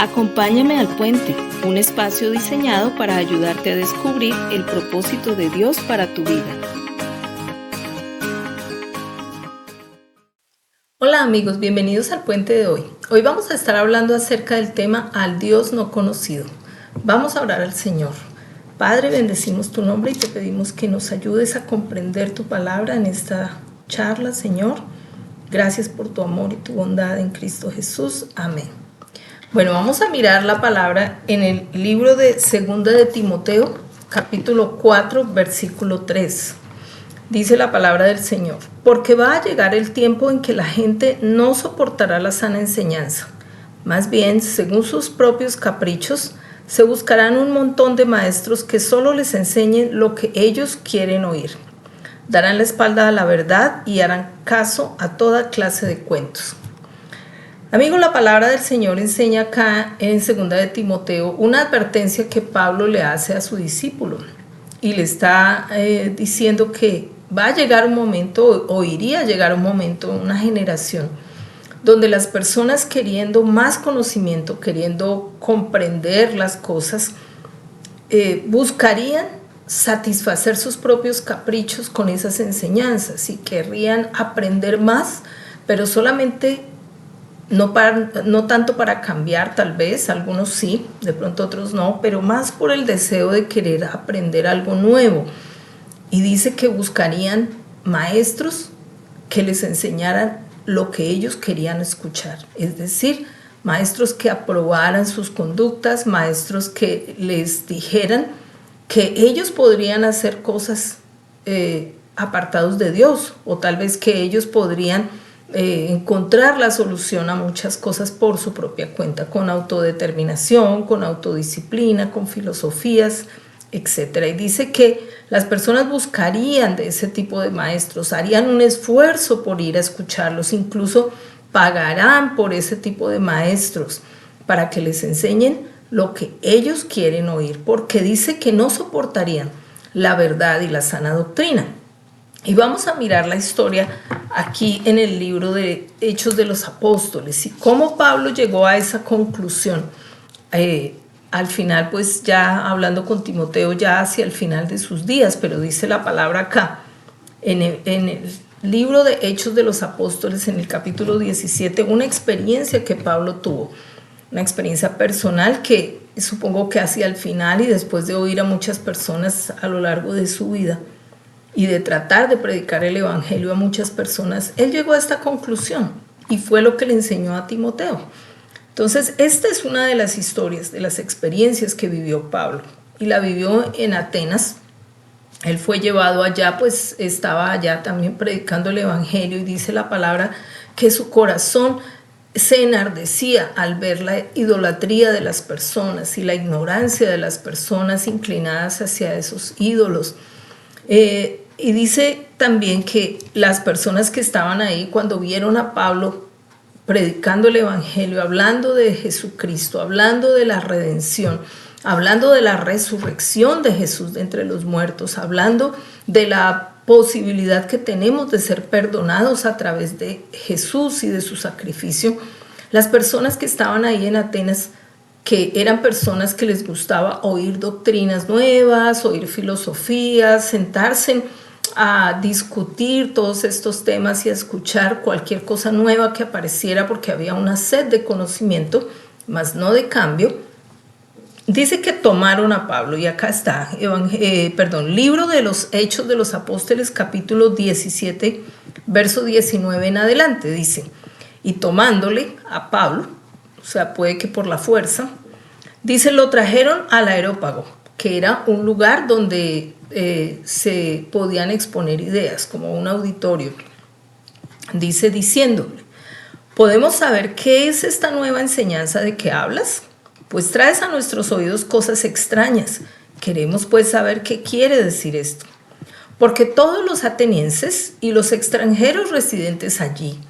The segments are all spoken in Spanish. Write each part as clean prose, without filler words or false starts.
Acompáñame al Puente, un espacio diseñado para ayudarte a descubrir el propósito de Dios para tu vida. Hola amigos, bienvenidos al Puente de hoy. Hoy vamos a estar hablando acerca del tema al Dios no conocido. Vamos a orar al Señor. Padre, bendecimos tu nombre y te pedimos que nos ayudes a comprender tu palabra en esta charla, Señor. Gracias por tu amor y tu bondad en Cristo Jesús. Amén. Bueno, vamos a mirar la palabra en el libro de 2 de Timoteo, capítulo 4, versículo 3. Dice la palabra del Señor: porque va a llegar el tiempo en que la gente no soportará la sana enseñanza. Más bien, según sus propios caprichos, se buscarán un montón de maestros que solo les enseñen lo que ellos quieren oír. Darán la espalda a la verdad y harán caso a toda clase de cuentos. Amigo, la palabra del Señor enseña acá en 2 de Timoteo una advertencia que Pablo le hace a su discípulo y le está diciendo que va a llegar un momento, o iría a llegar un momento, una generación donde las personas queriendo más conocimiento, queriendo comprender las cosas, buscarían satisfacer sus propios caprichos con esas enseñanzas y querrían aprender más, pero solamente no tanto para cambiar, tal vez, algunos sí, de pronto otros no, pero más por el deseo de querer aprender algo nuevo. Y dice que buscarían maestros que les enseñaran lo que ellos querían escuchar, es decir, maestros que aprobaran sus conductas, maestros que les dijeran que ellos podrían hacer cosas apartados de Dios, o tal vez que ellos podrían encontrar la solución a muchas cosas por su propia cuenta, con autodeterminación, con autodisciplina, con filosofías, etc. Y dice que las personas buscarían de ese tipo de maestros, harían un esfuerzo por ir a escucharlos, incluso pagarán por ese tipo de maestros para que les enseñen lo que ellos quieren oír, porque dice que no soportarían la verdad y la sana doctrina. Y vamos a mirar la historia aquí en el libro de Hechos de los Apóstoles y cómo Pablo llegó a esa conclusión. Al final, pues ya hablando con Timoteo ya hacia el final de sus días, pero dice la palabra acá, en el libro de Hechos de los Apóstoles, en el capítulo 17, una experiencia que Pablo tuvo, una experiencia personal que supongo que hacia el final y después de oír a muchas personas a lo largo de su vida, y de tratar de predicar el evangelio a muchas personas, él llegó a esta conclusión y fue lo que le enseñó a Timoteo. Entonces, esta es una de las historias, de las experiencias que vivió Pablo, y la vivió en Atenas. Él fue llevado allá, pues estaba allá también predicando el evangelio, y dice la palabra que su corazón se enardecía al ver la idolatría de las personas y la ignorancia de las personas inclinadas hacia esos ídolos. Y dice también que las personas que estaban ahí, cuando vieron a Pablo predicando el evangelio, hablando de Jesucristo, hablando de la redención, hablando de la resurrección de Jesús de entre los muertos, hablando de la posibilidad que tenemos de ser perdonados a través de Jesús y de su sacrificio, las personas que estaban ahí en Atenas, que eran personas que les gustaba oír doctrinas nuevas, oír filosofías, sentarse a discutir todos estos temas y a escuchar cualquier cosa nueva que apareciera, porque había una sed de conocimiento, mas no de cambio. Dice que tomaron a Pablo, y acá está, libro de los Hechos de los Apóstoles, capítulo 17, verso 19 en adelante, dice: y tomándole a Pablo, o sea, puede que por la fuerza, dice, lo trajeron al Areópago, que era un lugar donde se podían exponer ideas, como un auditorio. Dice, diciéndole: ¿podemos saber qué es esta nueva enseñanza de que hablas? Pues traes a nuestros oídos cosas extrañas. Queremos pues saber qué quiere decir esto. Porque todos los atenienses y los extranjeros residentes allí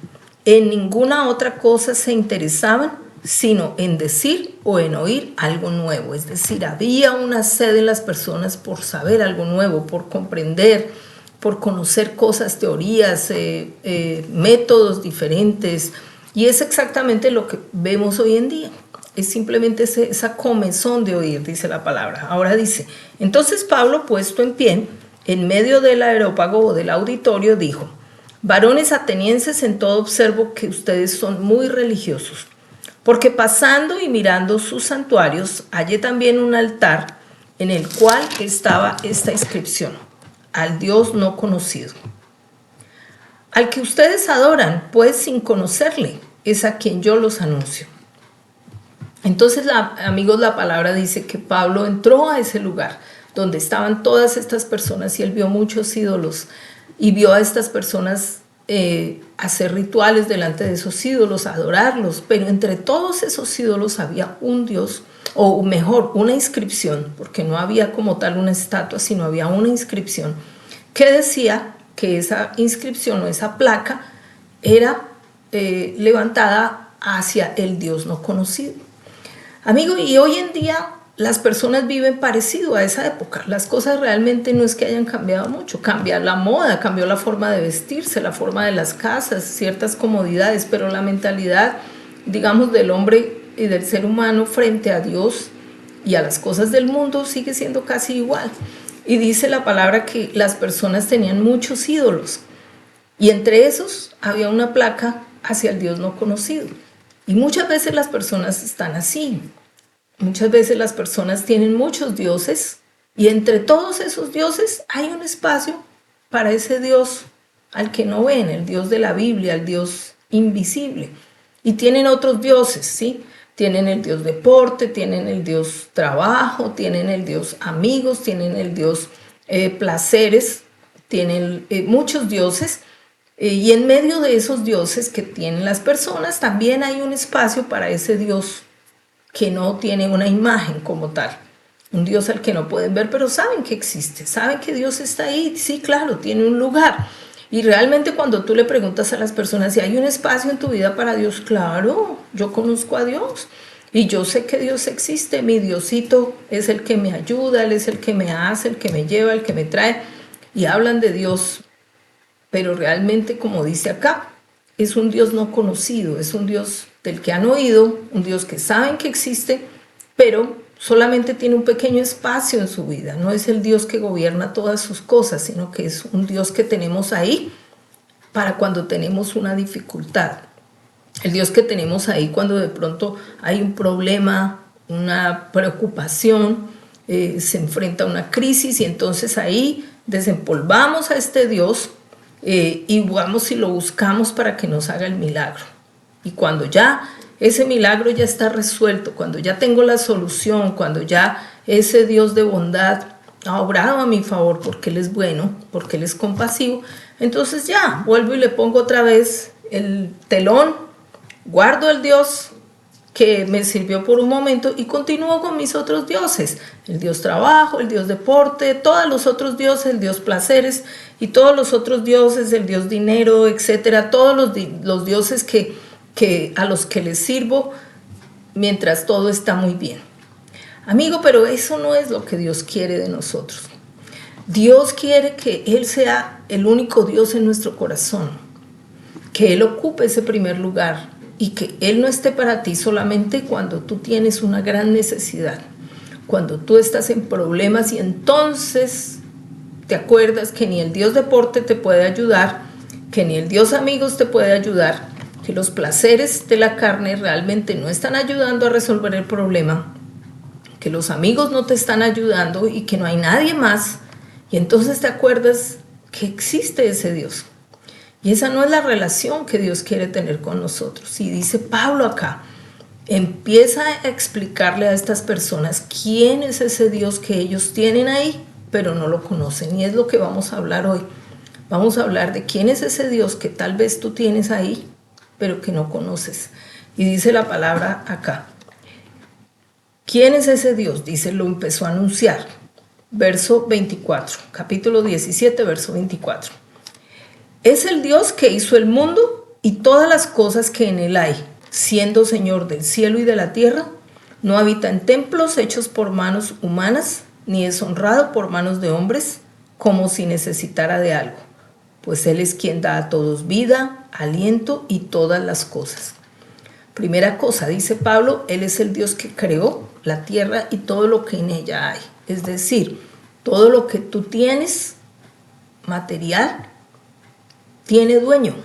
en ninguna otra cosa se interesaban sino en decir o en oír algo nuevo. Es decir, había una sed en las personas por saber algo nuevo, por comprender, por conocer cosas, teorías, métodos diferentes. Y es exactamente lo que vemos hoy en día. es simplemente esa comezón de oír, dice la palabra. Ahora dice, entonces Pablo, puesto en pie, en medio del areópago o del auditorio, dijo: varones atenienses, en todo observo que ustedes son muy religiosos, porque pasando y mirando sus santuarios, hallé también un altar en el cual estaba esta inscripción: al Dios no conocido. Al que ustedes adoran, pues sin conocerle, es a quien yo los anuncio. Entonces, amigos, la palabra dice que Pablo entró a ese lugar donde estaban todas estas personas y él vio muchos ídolos y vio a estas personas hacer rituales delante de esos ídolos, adorarlos, pero entre todos esos ídolos había un Dios, o mejor, una inscripción, porque no había como tal una estatua, sino había una inscripción que decía que esa inscripción o esa placa era levantada hacia el Dios no conocido. Amigo, y hoy en día las personas viven parecido a esa época. Las cosas realmente no es que hayan cambiado mucho. Cambia la moda, cambió la forma de vestirse, la forma de las casas, ciertas comodidades, pero la mentalidad, digamos, del hombre y del ser humano frente a Dios y a las cosas del mundo sigue siendo casi igual. Y dice la palabra que las personas tenían muchos ídolos y entre esos había una placa hacia el Dios no conocido. Y muchas veces las personas están así. Muchas veces las personas tienen muchos dioses y entre todos esos dioses hay un espacio para ese Dios al que no ven, el Dios de la Biblia, el Dios invisible. Y tienen otros dioses, ¿sí? Tienen el Dios deporte, tienen el Dios trabajo, tienen el Dios amigos, tienen el Dios placeres, tienen muchos dioses. Y en medio de esos dioses que tienen las personas también hay un espacio para ese Dios que no tiene una imagen como tal, un Dios al que no pueden ver, pero saben que existe, saben que Dios está ahí, sí, claro, tiene un lugar. Y realmente cuando tú le preguntas a las personas si hay un espacio en tu vida para Dios, claro, yo conozco a Dios y yo sé que Dios existe, mi Diosito es el que me ayuda, Él es el que me hace, el que me lleva, el que me trae, y hablan de Dios, pero realmente, como dice acá, es un Dios no conocido, es un Dios del que han oído, un Dios que saben que existe, pero solamente tiene un pequeño espacio en su vida. No es el Dios que gobierna todas sus cosas, sino que es un Dios que tenemos ahí para cuando tenemos una dificultad. El Dios que tenemos ahí cuando de pronto hay un problema, una preocupación, se enfrenta a una crisis y entonces ahí desempolvamos a este Dios y vamos y lo buscamos para que nos haga el milagro. Y cuando ya ese milagro ya está resuelto, cuando ya tengo la solución, cuando ya ese Dios de bondad ha obrado a mi favor porque Él es bueno, porque Él es compasivo, entonces ya vuelvo y le pongo otra vez el telón, guardo el Dios que me sirvió por un momento y continúo con mis otros dioses, el Dios trabajo, el Dios deporte, todos los otros dioses, el Dios placeres y todos los otros dioses, el Dios dinero, etcétera, todos los dioses a los que les sirvo mientras todo está muy bien. Amigo, pero eso no es lo que Dios quiere de nosotros. Dios quiere que Él sea el único Dios en nuestro corazón, que Él ocupe ese primer lugar y que Él no esté para ti solamente cuando tú tienes una gran necesidad, cuando tú estás en problemas y entonces te acuerdas que ni el Dios deporte te puede ayudar, que ni el Dios amigos te puede ayudar, que los placeres de la carne realmente no están ayudando a resolver el problema, que los amigos no te están ayudando y que no hay nadie más, y entonces te acuerdas que existe ese Dios. Y esa no es la relación que Dios quiere tener con nosotros. Y dice Pablo acá, empieza a explicarle a estas personas quién es ese Dios que ellos tienen ahí, pero no lo conocen. Y es lo que vamos a hablar hoy. Vamos a hablar de quién es ese Dios que tal vez tú tienes ahí, pero que no conoces. Y dice la palabra acá. ¿Quién es ese Dios? Dice, lo empezó a anunciar. Verso 24, capítulo 17, verso 24. Es el Dios que hizo el mundo y todas las cosas que en él hay, siendo Señor del cielo y de la tierra, no habita en templos hechos por manos humanas, ni es honrado por manos de hombres, como si necesitara de algo, pues Él es quien da a todos vida, aliento y todas las cosas. Primera cosa, dice Pablo, Él es el Dios que creó la tierra y todo lo que en ella hay. Es decir, todo lo que tú tienes, material, tiene dueño.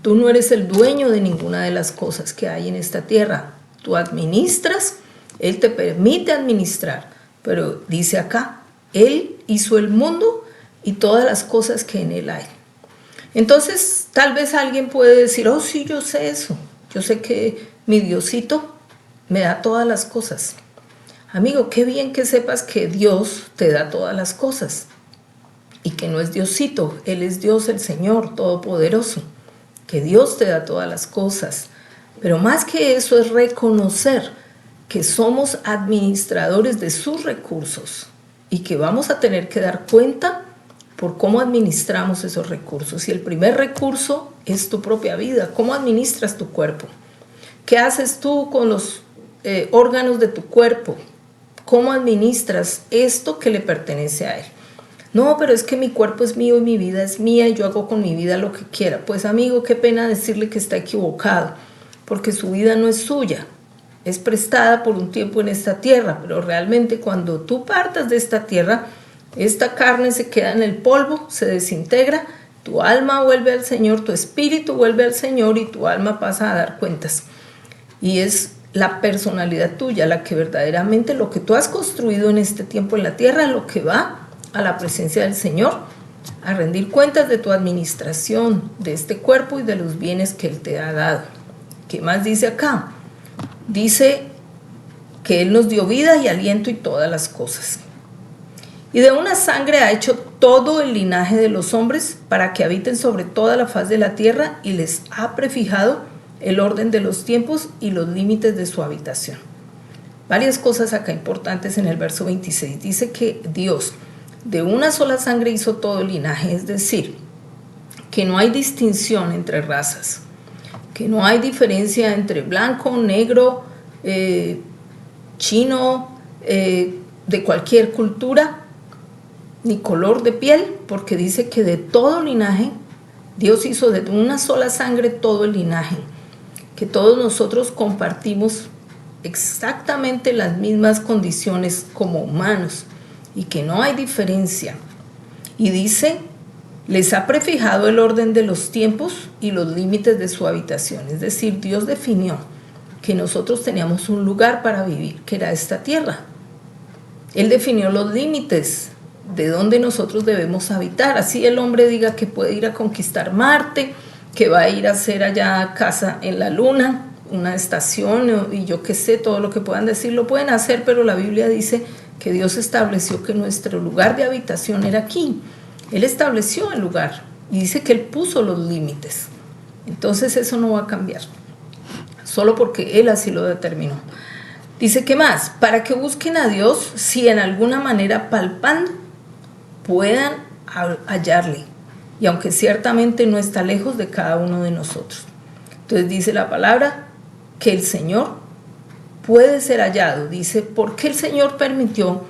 Tú no eres el dueño de ninguna de las cosas que hay en esta tierra. Tú administras, Él te permite administrar, pero dice acá, Él hizo el mundo y todas las cosas que en Él hay. Entonces, tal vez alguien puede decir, oh sí, yo sé eso. Yo sé que mi Diosito me da todas las cosas. Amigo, qué bien que sepas que Dios te da todas las cosas y que no es Diosito, Él es Dios, el Señor Todopoderoso, que Dios te da todas las cosas. Pero más que eso es reconocer que somos administradores de sus recursos y que vamos a tener que dar cuenta por cómo administramos esos recursos. Y el primer recurso es tu propia vida, cómo administras tu cuerpo. ¿Qué haces tú con los órganos de tu cuerpo? ¿Cómo administras esto que le pertenece a Él? No, pero es que mi cuerpo es mío y mi vida es mía y yo hago con mi vida lo que quiera. Pues amigo, qué pena decirle que está equivocado, porque su vida no es suya. Es prestada por un tiempo en esta tierra, pero realmente cuando tú partas de esta tierra, esta carne se queda en el polvo, se desintegra, tu alma vuelve al Señor, tu espíritu vuelve al Señor y tu alma pasa a dar cuentas. Y es la personalidad tuya la que verdaderamente lo que tú has construido en este tiempo en la tierra, lo que va a la presencia del Señor, a rendir cuentas de tu administración de este cuerpo y de los bienes que Él te ha dado. ¿Qué más dice acá? Dice que Él nos dio vida y aliento y todas las cosas. Y de una sangre ha hecho todo el linaje de los hombres para que habiten sobre toda la faz de la tierra y les ha prefijado el orden de los tiempos y los límites de su habitación. Varias cosas acá importantes en el verso 26. Dice que Dios de una sola sangre hizo todo el linaje, es decir, que no hay distinción entre razas, que no hay diferencia entre blanco, negro, chino, de cualquier cultura, ni color de piel, porque dice que de todo linaje, Dios hizo de una sola sangre todo el linaje, que todos nosotros compartimos exactamente las mismas condiciones como humanos y que no hay diferencia. Y dice, les ha prefijado el orden de los tiempos y los límites de su habitación, es decir, Dios definió que nosotros teníamos un lugar para vivir, que era esta tierra. Él definió los límites de dónde nosotros debemos habitar. Así el hombre diga que puede ir a conquistar Marte, que va a ir a hacer allá casa en la luna, una estación y yo qué sé, todo lo que puedan decir lo pueden hacer, pero la Biblia dice que Dios estableció que nuestro lugar de habitación era aquí. Él estableció el lugar y dice que Él puso los límites. Entonces eso no va a cambiar, solo porque Él así lo determinó. Dice, ¿qué más? Para que busquen a Dios, si en alguna manera palpando puedan hallarle, y aunque ciertamente no está lejos de cada uno de nosotros. Entonces dice la palabra que el Señor puede ser hallado. Dice, ¿por qué el Señor permitió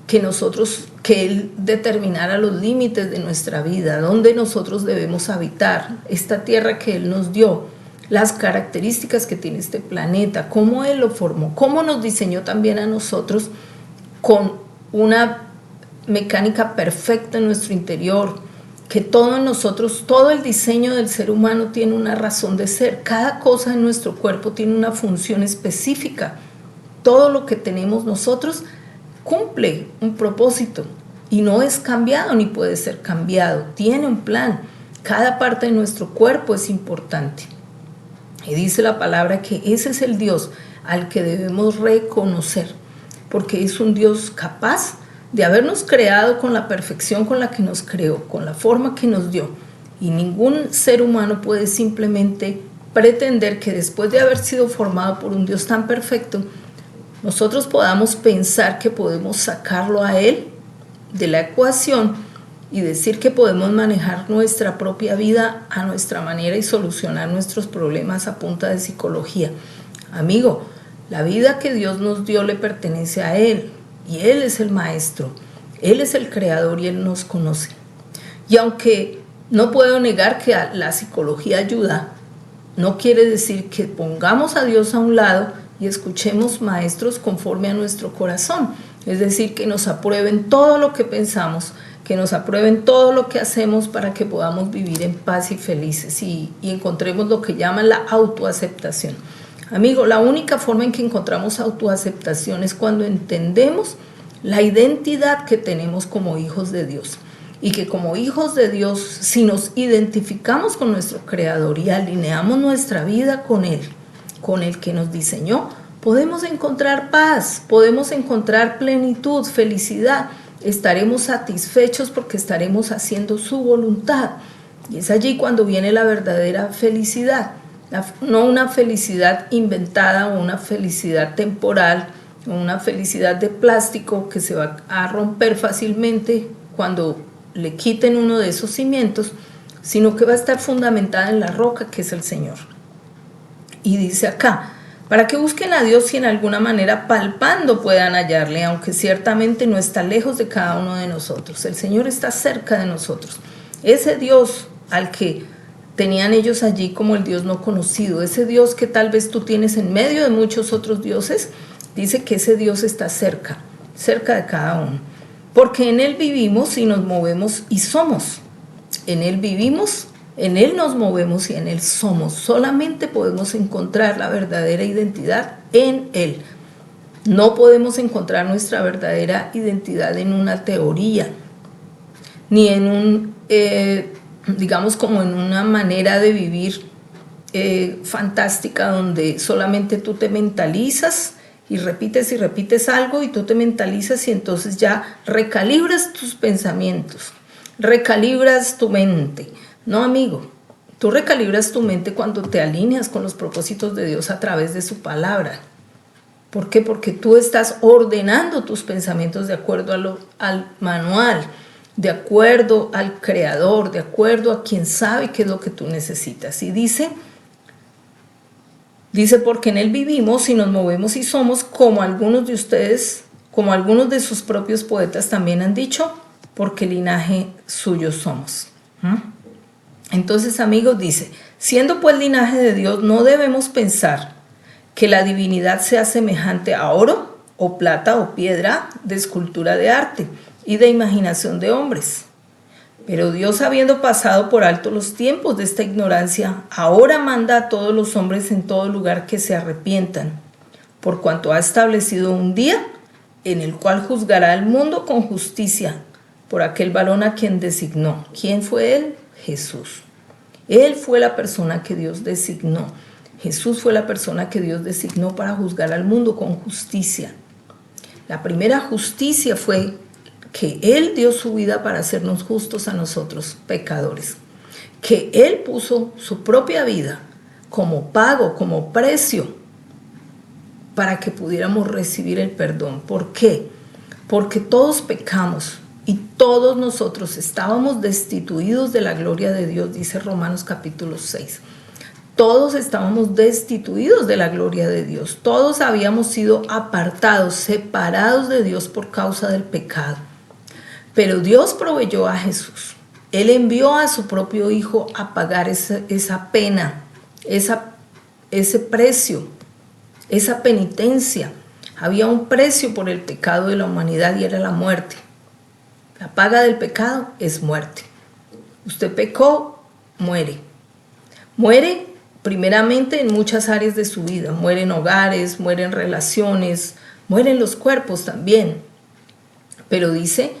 que Él determinara los límites de nuestra vida, dónde nosotros debemos habitar, esta tierra que Él nos dio, las características que tiene este planeta, cómo Él lo formó, cómo nos diseñó también a nosotros con una mecánica perfecta en nuestro interior, que todo en nosotros, todo el diseño del ser humano tiene una razón de ser, cada cosa en nuestro cuerpo tiene una función específica, todo lo que tenemos nosotros cumple un propósito y no es cambiado ni puede ser cambiado, tiene un plan, cada parte de nuestro cuerpo es importante. Y dice la palabra que ese es el Dios al que debemos reconocer, porque es un Dios capaz de habernos creado con la perfección con la que nos creó, con la forma que nos dio. Y ningún ser humano puede simplemente pretender que después de haber sido formado por un Dios tan perfecto, nosotros podamos pensar que podemos sacarlo a Él de la ecuación y decir que podemos manejar nuestra propia vida a nuestra manera y solucionar nuestros problemas a punta de psicología. Amigo, la vida que Dios nos dio le pertenece a Él y Él es el maestro, Él es el creador y Él nos conoce. Y aunque no puedo negar que la psicología ayuda, no quiere decir que pongamos a Dios a un lado y escuchemos maestros conforme a nuestro corazón. Es decir, que nos aprueben todo lo que pensamos, que nos aprueben todo lo que hacemos para que podamos vivir en paz y felices y encontremos lo que llaman la autoaceptación. Amigo, la única forma en que encontramos autoaceptación es cuando entendemos la identidad que tenemos como hijos de Dios. Y que como hijos de Dios, si nos identificamos con nuestro Creador y alineamos nuestra vida con el que nos diseñó, podemos encontrar paz, podemos encontrar plenitud, felicidad. Estaremos satisfechos porque estaremos haciendo su voluntad. Y es allí cuando viene la verdadera felicidad. No una felicidad inventada o una felicidad temporal o una felicidad de plástico que se va a romper fácilmente cuando le quiten uno de esos cimientos, sino que va a estar fundamentada en la roca que es el Señor. Y dice acá, para que busquen a Dios y en alguna manera palpando puedan hallarle, aunque ciertamente no está lejos de cada uno de nosotros. El Señor está cerca de nosotros. Ese Dios al que tenían ellos allí como el Dios no conocido, ese Dios que tal vez tú tienes en medio de muchos otros dioses, dice que ese Dios está cerca de cada uno. Porque en Él vivimos y nos movemos y somos. En Él vivimos, en Él nos movemos y en Él somos. Solamente podemos encontrar la verdadera identidad en Él. No podemos encontrar nuestra verdadera identidad en una teoría, ni en un, digamos como en una manera de vivir fantástica donde solamente tú te mentalizas y repites algo y tú te mentalizas y entonces ya recalibras tus pensamientos, recalibras tu mente. No, amigo, tú recalibras tu mente cuando te alineas con los propósitos de Dios a través de su palabra. ¿Por qué? Porque tú estás ordenando tus pensamientos de acuerdo al manual, de acuerdo al Creador, de acuerdo a quien sabe qué es lo que tú necesitas. Y dice, porque en Él vivimos y nos movemos y somos, como algunos de ustedes, como algunos de sus propios poetas también han dicho, porque linaje suyo somos. Entonces, amigos, dice, siendo pues linaje de Dios, no debemos pensar que la divinidad sea semejante a oro o plata o piedra de escultura de arte y de imaginación de hombres. Pero Dios, habiendo pasado por alto los tiempos de esta ignorancia, ahora manda a todos los hombres en todo lugar que se arrepientan, por cuanto ha establecido un día en el cual juzgará al mundo con justicia por aquel varón a quien designó. ¿Quién fue él? Jesús. Él fue la persona que Dios designó. Jesús fue la persona que Dios designó para juzgar al mundo con justicia. La primera justicia fue que Él dio su vida para hacernos justos a nosotros, pecadores. Que Él puso su propia vida como pago, como precio, para que pudiéramos recibir el perdón. ¿Por qué? Porque todos pecamos y todos nosotros estábamos destituidos de la gloria de Dios, dice Romanos capítulo 6. Todos estábamos destituidos de la gloria de Dios. Todos habíamos sido apartados, separados de Dios por causa del pecado. Pero Dios proveyó a Jesús. Él envió a su propio Hijo a pagar esa pena, ese precio, esa penitencia. Había un precio por el pecado de la humanidad y era la muerte. La paga del pecado es muerte. Usted pecó, muere. Muere primeramente en muchas áreas de su vida. Mueren hogares, mueren relaciones, mueren los cuerpos también. Pero dice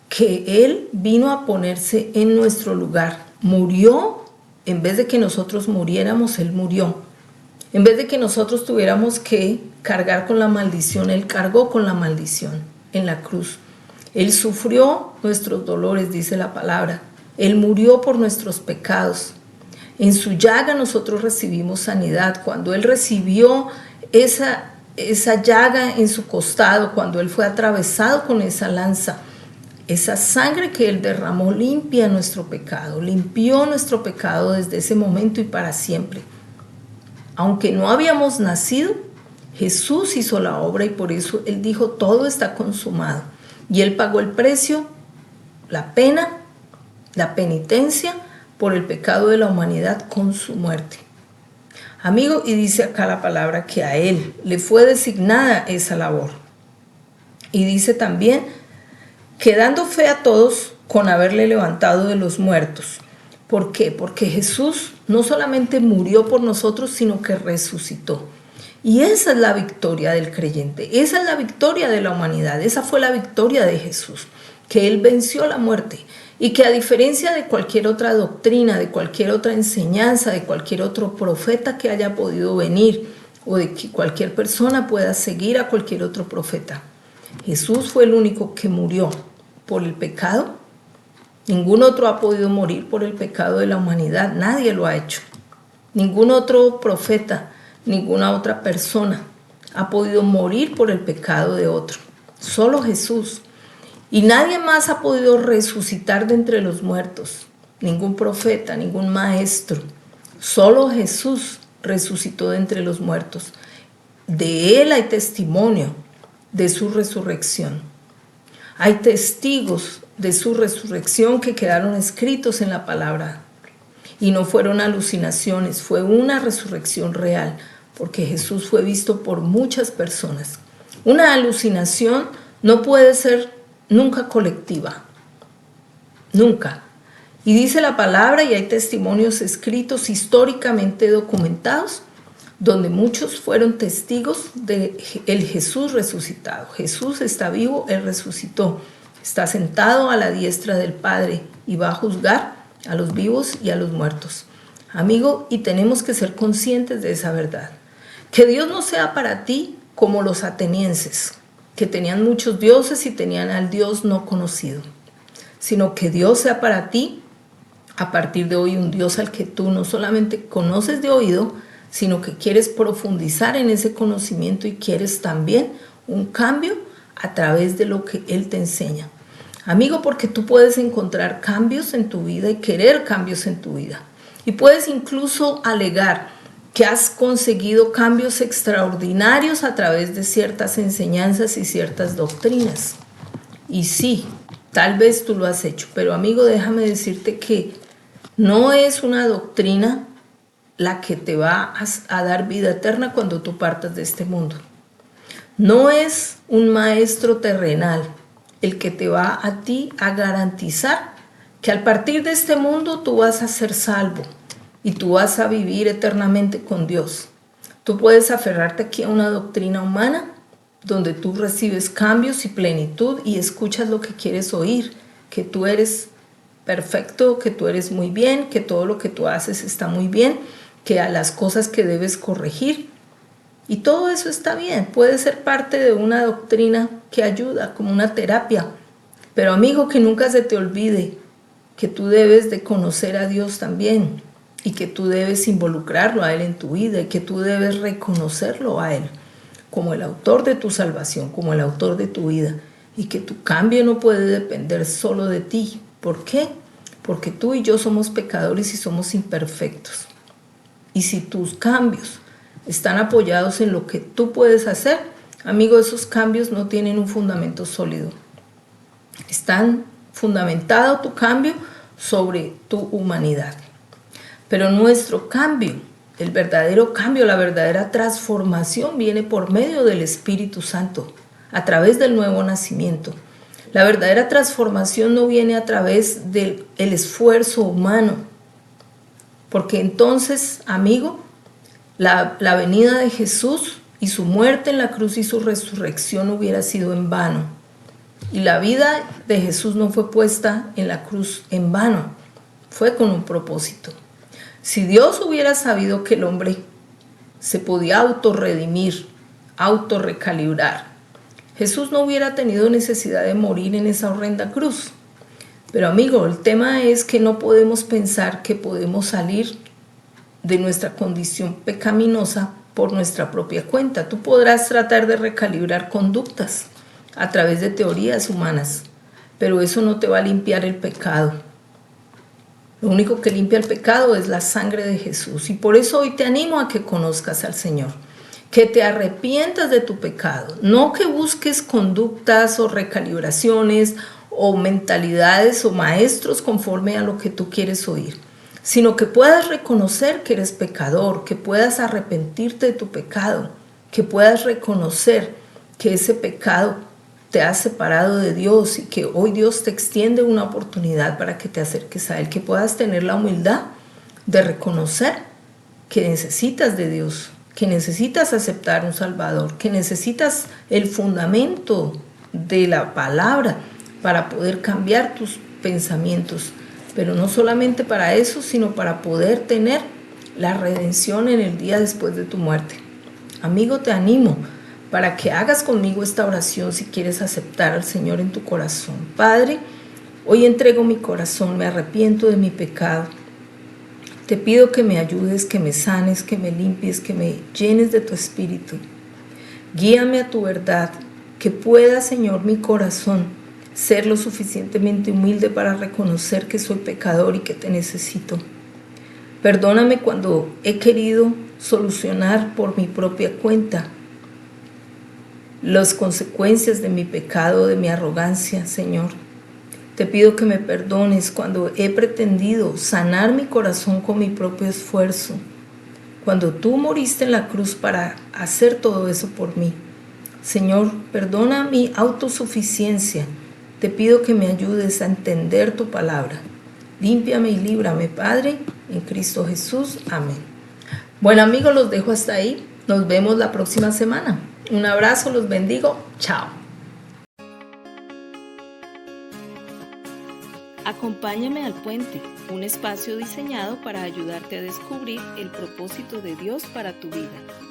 que Él vino a ponerse en nuestro lugar. Murió, en vez de que nosotros muriéramos, Él murió. En vez de que nosotros tuviéramos que cargar con la maldición, Él cargó con la maldición en la cruz. Él sufrió nuestros dolores, dice la palabra. Él murió por nuestros pecados. En su llaga nosotros recibimos sanidad. Cuando Él recibió esa llaga en su costado, cuando Él fue atravesado con esa lanza, esa sangre que Él derramó limpia nuestro pecado, limpió nuestro pecado desde ese momento y para siempre. Aunque no habíamos nacido, Jesús hizo la obra y por eso Él dijo, todo está consumado. Y Él pagó el precio, la pena, la penitencia por el pecado de la humanidad con su muerte. Amigo, y dice acá la palabra que a él le fue designada esa labor. Y dice también que dando fe a todos con haberle levantado de los muertos. ¿Por qué? Porque Jesús no solamente murió por nosotros, sino que resucitó. Y esa es la victoria del creyente, esa es la victoria de la humanidad, esa fue la victoria de Jesús, que Él venció la muerte y que a diferencia de cualquier otra doctrina, de cualquier otra enseñanza, de cualquier otro profeta que haya podido venir o de que cualquier persona pueda seguir a cualquier otro profeta, Jesús fue el único que murió por el pecado. Ningún otro ha podido morir por el pecado de la humanidad, nadie lo ha hecho. Ningún otro profeta, ninguna otra persona ha podido morir por el pecado de otro, solo Jesús. Y nadie más ha podido resucitar de entre los muertos, ningún profeta, ningún maestro. Solo Jesús resucitó de entre los muertos. De Él hay testimonio de su resurrección. Hay testigos de su resurrección que quedaron escritos en la palabra. Y no fueron alucinaciones, fue una resurrección real, porque Jesús fue visto por muchas personas. Una alucinación no puede ser nunca colectiva, nunca. Y dice la palabra, y hay testimonios escritos históricamente documentados, donde muchos fueron testigos de el Jesús resucitado. Jesús está vivo, Él resucitó, está sentado a la diestra del Padre y va a juzgar a los vivos y a los muertos. Amigo, y tenemos que ser conscientes de esa verdad. Que Dios no sea para ti como los atenienses, que tenían muchos dioses y tenían al Dios no conocido, sino que Dios sea para ti, a partir de hoy, un Dios al que tú no solamente conoces de oído, sino que quieres profundizar en ese conocimiento y quieres también un cambio a través de lo que Él te enseña. Amigo, porque tú puedes encontrar cambios en tu vida y querer cambios en tu vida. Y puedes incluso alegar que has conseguido cambios extraordinarios a través de ciertas enseñanzas y ciertas doctrinas. Y sí, tal vez tú lo has hecho, pero amigo, déjame decirte que no es una doctrina la que te va a dar vida eterna cuando tú partas de este mundo. No es un maestro terrenal el que te va a ti a garantizar que al partir de este mundo tú vas a ser salvo y tú vas a vivir eternamente con Dios. Tú puedes aferrarte aquí a una doctrina humana donde tú recibes cambios y plenitud y escuchas lo que quieres oír, que tú eres perfecto, que tú eres muy bien, que todo lo que tú haces está muy bien, que a las cosas que debes corregir. Y todo eso está bien, puede ser parte de una doctrina que ayuda, como una terapia. Pero amigo, que nunca se te olvide que tú debes de conocer a Dios también y que tú debes involucrarlo a Él en tu vida y que tú debes reconocerlo a Él como el autor de tu salvación, como el autor de tu vida y que tu cambio no puede depender solo de ti. ¿Por qué? Porque tú y yo somos pecadores y somos imperfectos. Y si tus cambios están apoyados en lo que tú puedes hacer, amigo, esos cambios no tienen un fundamento sólido. Están fundamentado tu cambio sobre tu humanidad. Pero nuestro cambio, el verdadero cambio, la verdadera transformación viene por medio del Espíritu Santo, a través del nuevo nacimiento. La verdadera transformación no viene a través del esfuerzo humano, porque entonces, amigo, la venida de Jesús y su muerte en la cruz y su resurrección hubiera sido en vano. Y la vida de Jesús no fue puesta en la cruz en vano, fue con un propósito. Si Dios hubiera sabido que el hombre se podía autorredimir, autorrecalibrar, Jesús no hubiera tenido necesidad de morir en esa horrenda cruz. Pero amigo, el tema es que no podemos pensar que podemos salir de nuestra condición pecaminosa por nuestra propia cuenta. Tú podrás tratar de recalibrar conductas a través de teorías humanas, pero eso no te va a limpiar el pecado. Lo único que limpia el pecado es la sangre de Jesús. Y por eso hoy te animo a que conozcas al Señor, que te arrepientas de tu pecado, no que busques conductas o recalibraciones o mentalidades o maestros conforme a lo que tú quieres oír, sino que puedas reconocer que eres pecador, que puedas arrepentirte de tu pecado, que puedas reconocer que ese pecado te ha separado de Dios y que hoy Dios te extiende una oportunidad para que te acerques a Él, que puedas tener la humildad de reconocer que necesitas de Dios, que necesitas aceptar un Salvador, que necesitas el fundamento de la palabra para poder cambiar tus pensamientos, pero no solamente para eso, sino para poder tener la redención en el día después de tu muerte. Amigo, te animo para que hagas conmigo esta oración si quieres aceptar al Señor en tu corazón. Padre, hoy entrego mi corazón, me arrepiento de mi pecado. Te pido que me ayudes, que me sanes, que me limpies, que me llenes de tu espíritu. Guíame a tu verdad, que pueda, Señor, mi corazón ser lo suficientemente humilde para reconocer que soy pecador y que te necesito. Perdóname cuando he querido solucionar por mi propia cuenta las consecuencias de mi pecado, de mi arrogancia, Señor. Te pido que me perdones cuando he pretendido sanar mi corazón con mi propio esfuerzo, cuando tú moriste en la cruz para hacer todo eso por mí. Señor, perdona mi autosuficiencia. Te pido que me ayudes a entender tu palabra. Límpiame y líbrame, Padre, en Cristo Jesús. Amén. Bueno, amigos, los dejo hasta ahí. Nos vemos la próxima semana. Un abrazo, los bendigo. Chao. Acompáñame al Puente, un espacio diseñado para ayudarte a descubrir el propósito de Dios para tu vida.